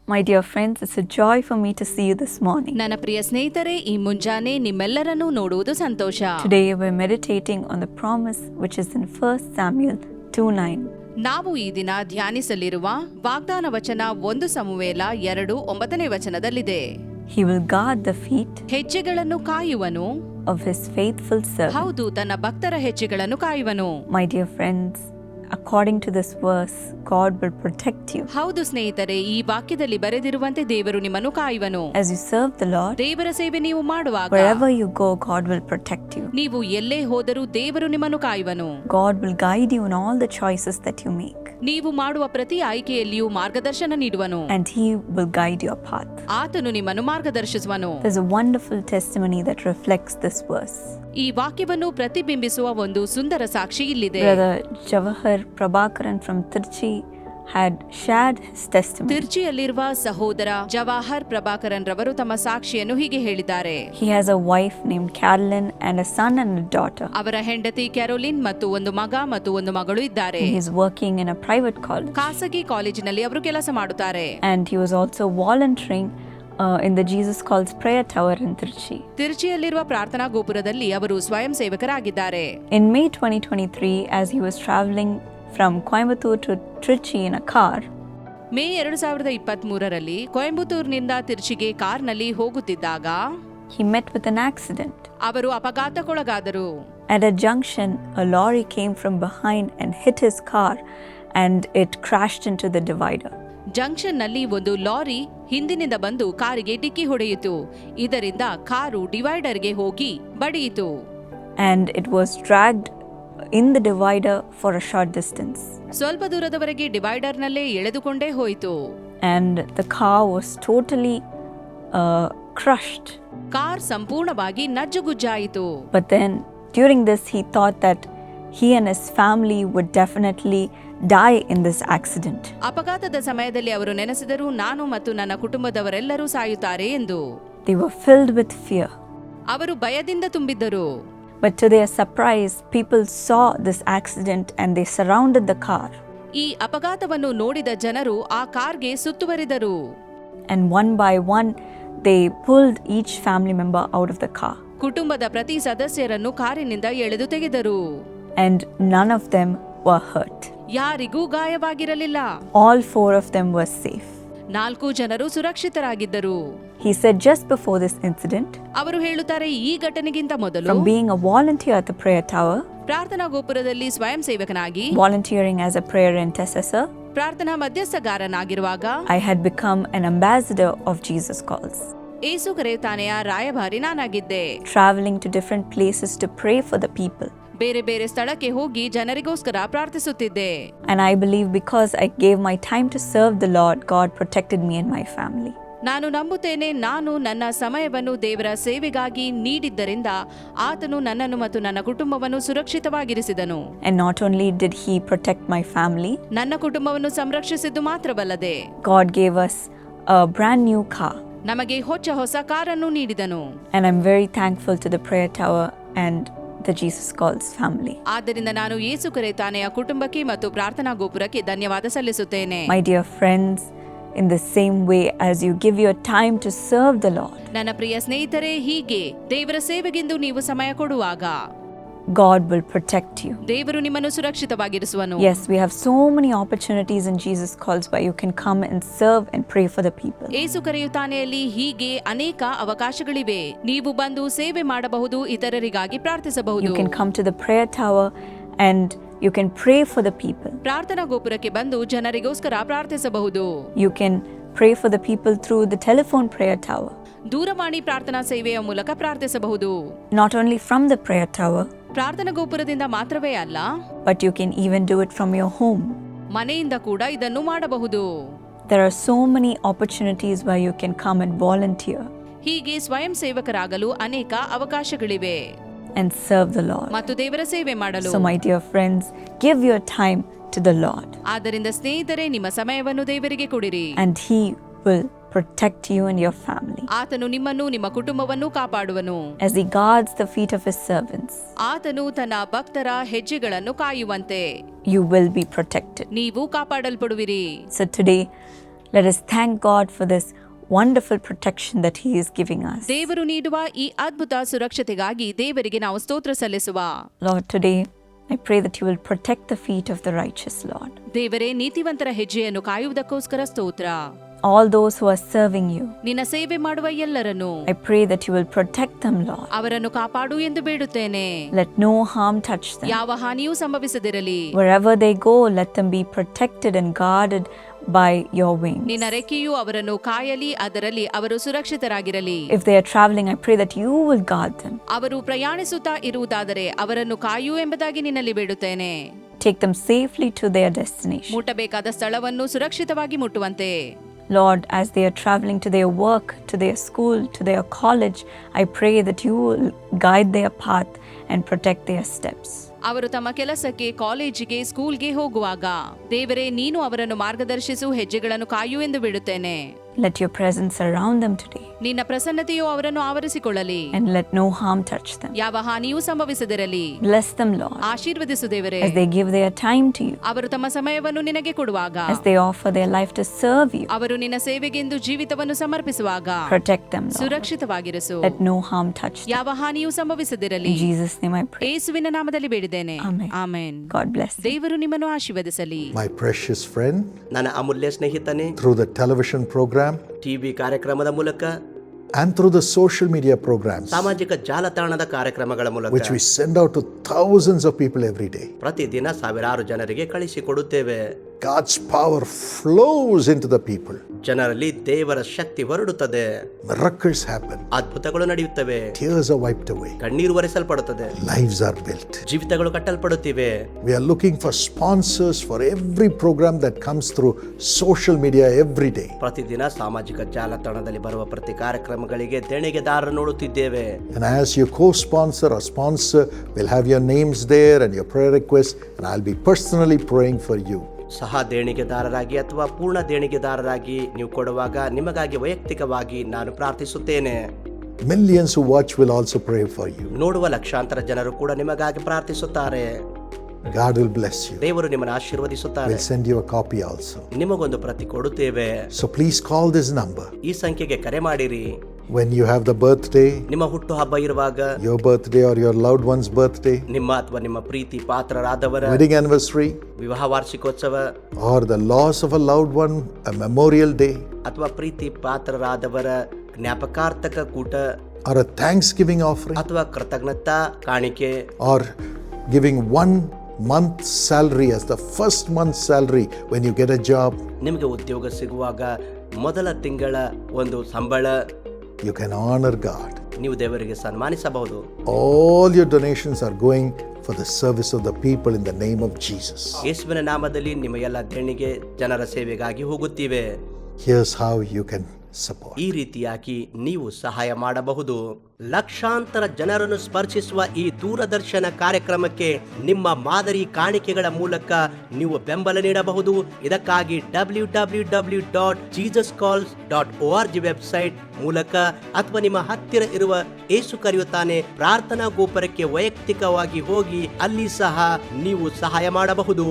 My dear friends, it's a joy for me to see you this morning. ನನ್ನ ಪ್ರಿಯ ಸ್ನೇಹಿತರೆ, ಈ ಮುಂಜಾನೆ ನಿಮ್ಮೆಲ್ಲರನ್ನೂ ನೋಡುವುದು ಸಂತೋಷ. Today we're meditating on the promise which is in 1 Samuel 2:9. ನಾವು ಈ ದಿನ ಧ್ಯಾನಿಸಲಿರುವ ವಾಗ್ದಾನ ವಚನ 1 ಸಮುವೇಲ 2:9 ವಚನದಲ್ಲಿದೆ. He will guard the feet ಹೆಜ್ಜೆಗಳನ್ನು ಕಾಯುವನು. of his faithful servant. ಹೌದು, ತನ್ನ ಭಕ್ತರ ಹೆಜ್ಜೆಗಳನ್ನು ಕಾಯುವನು. My dear friends, according to this verse, God will protect you. ಹೌದು ಸ್ನೇಹಿತರೆ, ಈ ವಾಕ್ಯದಲ್ಲಿ ಬರೆದಿರುವಂತೆ ದೇವರು ನಿಮ್ಮನ್ನು ಕಾಯುವನು. As you serve the Lord, ದೇವರ ಸೇವೆ ನೀವು ಮಾಡುವಾಗ, wherever you go, God will protect you. ನೀವು ಎಲ್ಲೇ ಹೋದರೂ ದೇವರು ನಿಮ್ಮನ್ನು ಕಾಯುವನು. God will guide you in all the choices that you make. ನೀವು ಮಾಡುವ ಪ್ರತಿ ಆಯ್ಕೆಯಲ್ಲಿಯೂ ಮಾರ್ಗದರ್ಶನ ನೀಡುವನು. And he will guide your path. ಆತನು ನಿಮ್ಮನ್ನು ಮಾರ್ಗದರ್ಶಿಸುವನು. There's a wonderful testimony that reflects this verse. ಈ ವಾಕ್ಯವನ್ನು ಪ್ರತಿಬಿಂಬಿಸುವ ಒಂದು ಸುಂದರ ಸಾಕ್ಷಿ ಇಲ್ಲಿದೆ. Brother Javahar Prabhakaran from Trichy had shared his testimony. ತಿರ್ಚಿಯಲ್ಲಿರುವ ಸಹೋದರ ಜವಾಹರ್ ಪ್ರಭಾಕರನ್ ರವರು ತಮ್ಮ ಸಾಕ್ಷಿಯನ್ನು ಹೀಗೆ ಹೇಳಿದ್ದಾರೆ. He has a wife named Carolyn and a son and a daughter. ಅವರ ಹೆಂಡತಿ ಕ್ಯಾರೋಲಿನ್ ಮತ್ತು ಒಂದು ಮಗ ಮತ್ತು ಒಂದು ಮಗಳು ಇದ್ದಾರೆ. He is working in a private college. ಖಾಸಗಿ ಕಾಲೇಜಿನಲ್ಲಿ ಅವರು ಕೆಲಸ ಮಾಡುತ್ತಾರೆ. And he was also volunteering in the Jesus Calls Prayer Tower in Trichy. ತಿರ್ಚಿಯಲ್ಲಿರುವ ಪ್ರಾರ್ಥನಾ ಗೋಪುರದಲ್ಲಿ ಅವರು ಸ್ವಯಂ ಸೇವಕರಾಗಿದ್ದಾರೆ. In May 2023, as he was traveling from Coimbatore to Trichy in a car, May 2023ರಲ್ಲಿ ಕೊಯಂಬತ್ತೂರಿನಿಂದ ತಿರ್ಚಿಗೆ ಕಾರ್ನಲ್ಲಿ ಹೋಗುತ್ತಿದ್ದಾಗ he met with an accident. ಅವರು ಅಪಘಾತಕ್ಕೊಳಗಾದರು. At a junction, a lorry came from behind and hit his car and it crashed into the divider. ಜಂಕ್ಷನ್ನಲ್ಲಿ ಒಂದು lorry ಹಿಂದಿನಿಂದ ಬಂದು ಕಾರಿಗೆ ಡಿಕ್ಕಿ ಹೊಡೆಯಿತು. ಇದರಿಂದ ಕಾರು ಡಿವೈಡರ್ಗೆ ಹೋಗಿ ಬಡಿಯಿತು. And it was dragged in the divider for a short distance. ಸ್ವಲ್ಪ ದೂರದವರೆಗೆ ಡಿವೈಡರ್ನಲ್ಲೇ ಎಳೆದುಕೊಂಡೇ ಹೋಯಿತು. And the car was totally crushed. Car ಸಂಪೂರ್ಣವಾಗಿ ನಜ್ಜುಗುಜ್ಜಾಯಿತು. But then during this he thought that he and his family would definitely die in this accident. ಅಪಘಾತದ ಸಮಯದಲ್ಲಿ ಅವರು ನೆನೆಸಿದರು, ನಾನು ಮತ್ತು ನನ್ನ ಕುಟುಂಬದವರೆಲ್ಲರೂ ಸಾಯುತ್ತಾರೆ ಎಂದು. They were filled with fear. ಅವರು ಭಯದಿಂದ ತುಂಬಿದ್ದರು. But to their surprise, people saw this accident and they surrounded the car. ಈ ಅಪಘಾತವನ್ನು ನೋಡಿದ ಜನರು ಆ ಕಾರ್ಗೆ ಸುತ್ತುವರಿದರು. And one by one, they pulled each family member out of the car. ಕುಟುಂಬದ ಪ್ರತಿ ಸದಸ್ಯರನ್ನು ಕಾರಿನಿಂದ ಎಳೆದು ತೆಗೆದರು. And none of them were hurt. ಯಾರಿಗೂ ಗಾಯವಾಗಿರಲಿಲ್ಲ. All 4 of them were safe. 4 ಜನರು ಸುರಕ್ಷಿತರಾಗಿದ್ದರು. He said just before this incident, ಅವರು ಹೇಳುತ್ತಾರೆ, ಈ ಘಟನೆಗಿಂತ ಮೊದಲು from being a volunteer at the prayer tower, ಪ್ರಾರ್ಥನಾ ಗೋಪುರದಲ್ಲಿ ಸ್ವಯಂ ಸೇವಕನಾಗಿ, volunteering as a prayer intercessor, ಪ್ರಾರ್ಥನಾ ಮಧ್ಯಸ್ಥಗಾರನಾಗಿರುವಾಗ, I had become an ambassador of Jesus Calls. ಏಸು ಕರೆಯುತ್ತಾನೆಯ ರಾಯಭಾರಿ ನಾನಾಗಿದ್ದೆ. Traveling to different places to pray for the people. ಬೇರೆ ಬೇರೆ ಸ್ಥಳಕ್ಕೆ ಹೋಗಿ ಜನರಿಗೋಸ್ಕರ ಪ್ರಾರ್ಥಿಸುತ್ತಿದ್ದೆ. And I believe because I gave my time to serve the Lord, God protected me and my family. ನಾನು ನಂಬುತ್ತೇನೆ, ನಾನು ನನ್ನ ಸಮಯವನ್ನು ದೇವರ ಸೇವೆಗಾಗಿ ನೀಡಿದ್ದರಿಂದ ಆತನು ನನ್ನನ್ನು ಮತ್ತು ನನ್ನ ಕುಟುಂಬವನ್ನು ಸುರಕ್ಷಿತವಾಗಿರಿಸಿದನು. And not only did he protect my family, ನನ್ನ ಕುಟುಂಬವನ್ನು ಸಂರಕ್ಷಿಸಿದ್ದು ಮಾತ್ರವಲ್ಲದೆ God gave us a brand new car. ನಮಗೆ ಹೊಸ ಕಾರನ್ನು ನೀಡಿದನು. And I'm very thankful to the prayer tower and the Jesus Calls family. ಆದ್ದರಿಂದ ನಾನು ಯೇಸು ಕರೆಯುತ್ತಾನೆಯ ಕುಟುಂಬಕ್ಕೆ ಮತ್ತು ಪ್ರಾರ್ಥನಾ ಗೋಪುರಕ್ಕೆ ಧನ್ಯವಾದ ಸಲ್ಲಿಸುತ್ತೇನೆ. My dear friends, in the same way as you give your time to serve the Lord, ನನ್ನ ಪ್ರಿಯ ಸ್ನೇಹಿತರೆ, ಹೀಗೆ ದೇವರ ಸೇವೆಗೆಂದು ನೀವು ಸಮಯ ಕೊಡುವಾಗ God will protect you. ದೇವರು ನಿಮ್ಮನ್ನು ಸುರಕ್ಷಿತವಾಗಿರಿಸುವನು. Yes, we have so many opportunities in Jesus Calls where you can come and serve and pray for the people. ಯೇಸು ಕರೆಯುತ್ತಾನೆಯಲ್ಲಿ ಹೀಗೆ ಅನೇಕ ಅವಕಾಶಗಳಿವೆ. ನೀವು ಬಂದು ಸೇವೆ ಮಾಡಬಹುದು, ಇತರರಿಗಾಗಿ ಪ್ರಾರ್ಥಿಸಬಹುದು. You can come to the prayer tower and you can pray for the people. ಪ್ರಾರ್ಥನಾ ಗೋಪುರಕ್ಕೆ ಬಂದು ಜನರಿಗೋಸ್ಕರ ಪ್ರಾರ್ಥಿಸಬಹುದು. You can pray for the people through the telephone prayer tower. ದೂರವಾಣಿ ಪ್ರಾರ್ಥನಾ ಸೇವೆಯ ಮೂಲಕ ಪ್ರಾರ್ಥಿಸಬಹುದು. Not only from the prayer tower, ಪ್ರಾರ್ಥನಾ ಗೋಪುರದಿಂದ ಮಾತ್ರವೇ ಅಲ್ಲ, but you can even do it from your home. ಮನೆಯಿಂದ ಕೂಡ ಇದನ್ನು ಮಾಡಬಹುದು. There are so many opportunities where you can come and volunteer ಹೀಗೆ ಸ್ವಯಂ ಸೇವಕರಾಗಲು ಅನೇಕ ಅವಕಾಶಗಳಿವೆ and serve the Lord. ಮತ್ತು ದೇವರ ಸೇವೆ ಮಾಡಲು. So my dear friends, give your time to the Lord. ಆದ್ದರಿಂದ ಸ್ನೇಹಿತರೆ, ನಿಮ್ಮ ಸಮಯವನ್ನು ದೇವರಿಗೆ ಕೊಡಿರಿ. And he will protect you and your family. ಆತನು ನಿಮ್ಮನ್ನು ನಿಮ್ಮ ಕುಟುಂಬವನ್ನು ಕಾಪಾಡುವನು. As he guards the feet of his servants, ಆತನು ತನ್ನ ಭಕ್ತರ ಹೆಜ್ಜೆಗಳನ್ನು ಕಾಯುವಂತೆ you will be protected. ನೀವು ಕಾಪಾಡಲ್ಪಡುವಿರಿ. So today, Let us thank God for this wonderful protection that He is giving us. ದೇವರು ನೀಡುವ ಈ ಅದ್ಭುತ ಸುರಕ್ಷತೆಗಾಗಿ ದೇವರಿಗೆ ನಾವು ಸ್ತೋತ್ರ ಸಲ್ಲಿಸುವ. Lord, today I pray that you will protect the feet of the righteous, Lord. ದೇವರೇ ನೀತಿವಂತರ ಹೆಜ್ಜೆಯನ್ನು ಕಾಯುವುದಕ್ಕೋಸ್ಕರ ಸ್ತೋತ್ರ. All those who are serving you, ನಿನ್ನ ಸೇವೆ ಮಾಡುವ ಎಲ್ಲರನ್ನು I pray that you will protect them, Lord. ಅವರನ್ನು ಕಾಪಾಡು ಎಂದು ಬೇಡುತ್ತೇನೆ. Let no harm touch them. ಯಾವ ಹಾನಿಯೂ ಸಂಭವಿಸದಿರಲಿ. Wherever they go, let them be protected and guarded by your wings. ನಿನ್ನ ರೆಕ್ಕೆಯು ಅವರನ್ನು ಕಾಯಲಿ, ಅದರಲ್ಲಿ ಅವರು ಸುರಕ್ಷಿತರಾಗಿರಲಿ. If they are traveling, I pray that you will guard them. ಅವರು ಪ್ರಯಾಣಿಸುತ್ತಾ ಇರುವುದಾದರೆ ಅವರನ್ನು ಕಾಯು ಎಂಬುದಾಗಿ ನಿನ್ನಲ್ಲಿ ಬೇಡುತ್ತೇನೆ. Take them safely to their destination. ಮುಟ್ಟಬೇಕಾದ ಸ್ಥಳವನ್ನು ಸುರಕ್ಷಿತವಾಗಿ ಮುಟ್ಟುವಂತೆ. Lord, as they are traveling to their work, to their school, to their college, I pray that you will guide their path and protect their steps. ಅವರು ತಮ್ಮ ಕೆಲಸಕ್ಕೆ, ಕಾಲೇಜಿಗೆ, ಸ್ಕೂಲ್ಗೆ ಹೋಗುವಾಗ ದೇವರೇ ನೀನು ಅವರನ್ನು ಮಾರ್ಗದರ್ಶಿಸು, ಹೆಜ್ಜೆಗಳನ್ನು ಕಾಯು ಎಂದು ಬಿಡುತ್ತೇನೆ. Let your presence surround them today. ನಿನ್ನ ಪ್ರಸನ್ನತೆಯು ಅವರನ್ನು ಆವರಿಸಿಕೊಳ್ಳಲಿ. And let no harm touch them. ಯಾವ ಹಾನಿಯೂ ಸಂಭವಿಸದಿರಲಿ. Bless them, Lord, ಆಶೀರ್ವದಿಸು ದೇವರೇ. as they give their time to you, ಅವರು ತಮ್ಮ ಸಮಯವನ್ನು ನಿನಗೆ ಕೊಡುವಾಗ, as they offer their life to serve you. ಅವರು ನಿನ್ನ ಸೇವೆಗೆಂದು ಜೀವಿತವನ್ನು ಸಮರ್ಪಿಸುವಾಗ Protect them, Lord. ಸುರಕ್ಷಿತವಾಗಿರಿಸು. Let no harm touch them. ಯಾವ ಹಾನಿಯೂ ಸಂಭವಿಸದಿರಲಿ. In Jesus' name I pray. ಯೇಸುವಿನ ನಾಮದಲ್ಲಿ ಬೇಡಿದ್ದೇನೆ. Amen. Amen. God bless you. ದೇವರು ನಿಮ್ಮನ್ನು ಆಶೀರ್ವದಿಸಲಿ. My precious friend, ನನ್ನ ಅಮೂಲ್ಯ ಸ್ನೇಹಿತನೇ, through the television program TV ಕಾರ್ಯಕ್ರಮದ ಮೂಲಕ and through the social media programs, ಸಾಮಾಜಿಕ ಜಾಲತಾಣದ ಕಾರ್ಯಕ್ರಮಗಳ ಮೂಲಕ which we send out to thousands of people every day, ಪ್ರತಿದಿನ ಸಾವಿರಾರು ಜನರಿಗೆ ಕಳಿಸಿಕೊಡುತ್ತೇವೆ. God's power flows into the people. ಜನರಲ್ಲಿ ದೇವರ ಶಕ್ತಿ ಹೊರಡುತ್ತದೆ. Miracles happen. ಅದ್ಭುತಗಳು ನಡೆಯುತ್ತವೆ. Tears are wiped away. ಕಣ್ಣೀರು ಒರೆಸಲ್ಪಡುತ್ತದೆ. Lives are built. ಜೀವಿತಗಳು ಕಟ್ಟಲ್ಪಡುತ್ತಿವೆ. We are looking for sponsors for every program that comes through social media every day. ಪ್ರತಿದಿನ ಸಾಮಾಜಿಕ ಜಾಲತಾಣದಲ್ಲಿ ಬರುವ ಪ್ರತಿ ಕಾರ್ಯಕ್ರಮಗಳಿಗೆ ದೇಣಿಗೆದಾರರು ನೋಡುತ್ತಿದ್ದೇವೆ. And as your co-sponsor or sponsor, we'll have your names there and your prayer requests, and I'll be personally praying for you. ಸಹ ದೇಣಿಗೆದಾರರಾಗಿ ಅಥವಾ ಪೂರ್ಣ ದೇಣಿಗೆದಾರರಾಗಿ ನೀವು ಕೊಡುವಾಗ ನಿಮಗಾಗಿ ವೈಯಕ್ತಿಕವಾಗಿ ನಾನು ಪ್ರಾರ್ಥಿಸುತ್ತೇನೆ. Millions who watch will also pray for you. ನೋಡುವ ಲಕ್ಷಾಂತರ ಜನರು ಕೂಡ ನಿಮಗಾಗಿ ಪ್ರಾರ್ಥಿಸುತ್ತಾರೆ. God will bless you. ದೇವರು ನಿಮ್ಮನ್ನು ಆಶೀರ್ವದಿಸುತ್ತಾರೆ. We'll send you a copy also. ನಿಮಗೊಂದು ಪ್ರತಿ ಕೊಡುತ್ತೇವೆ. So please call this number. ಈ ಸಂಖ್ಯೆಗೆ ಕರೆ ಮಾಡಿರಿ. When you have the birthday, ನಿಮ್ಮ ಹುಟ್ಟು ಹಬ್ಬ ಇರುವಾಗ, your birthday or your loved one's birthday, ನಿಮ್ಮ ಅಥವಾ ನಿಮ್ಮ ಪ್ರೀತಿ ಪಾತ್ರರಾದವರ wedding anniversary, ವಿವಾಹ ವಾರ್ಷಿಕೋತ್ಸವ, or the loss of a loved one, a memorial day, ಅಥವಾ ಪ್ರೀತಿ ಪಾತ್ರರಾದವರ ಜ್ಞಾಪಕಾರ್ಥಕ ಕೂಟ, or a Thanksgiving offering, ಅಥವಾ ಕೃತಜ್ಞತಾ ಕಾಣಿಕೆ, or giving 1 month's salary as the first month's salary when you get a job, ನಿಮಗೆ ಉದ್ಯೋಗ ಸಿಗುವಾಗ ಮೊದಲ ತಿಂಗಳ ಒಂದು ಸಂಬಳ, you can honor God. ನೀವು ದೇವರಿಗೆ ಸನ್ಮಾನಿಸಬಹುದು. All your donations are going for the service of the people in the name of Jesus. ಯೇಸುವಿನ ನಾಮದಲ್ಲಿ ನಿಮ್ಮ ಎಲ್ಲ ದೇಣಿಗೆ ಜನರ ಸೇವೆಗಾಗಿ ಹೋಗುತ್ತಿವೆ. Here's how you can support. ಈ ರೀತಿಯಾಗಿ ನೀವು ಸಹಾಯ ಮಾಡಬಹುದು. ಲಕ್ಷಾಂತರ ಜನರನ್ನು ಸ್ಪರ್ಶಿಸುವ ಈ ದೂರದರ್ಶನ ಕಾರ್ಯಕ್ರಮಕ್ಕೆ ನಿಮ್ಮ ಮಾದರಿ ಕಾಣಿಕೆಗಳ ಮೂಲಕ ನೀವು ಬೆಂಬಲ ನೀಡಬಹುದು. ಇದಕ್ಕಾಗಿ www.jesuscalls.org ವೆಬ್ಸೈಟ್ ಮೂಲಕ ಅಥವಾ ನಿಮ್ಮ ಹತ್ತಿರ ಇರುವ ಯೇಸು ಕರೆಯುತ್ತಾನೆ ಪ್ರಾರ್ಥನಾ ಗೋಪುರಕ್ಕೆ ವೈಯಕ್ತಿಕವಾಗಿ ಹೋಗಿ ಅಲ್ಲಿ ಸಹ ನೀವು ಸಹಾಯ ಮಾಡಬಹುದು.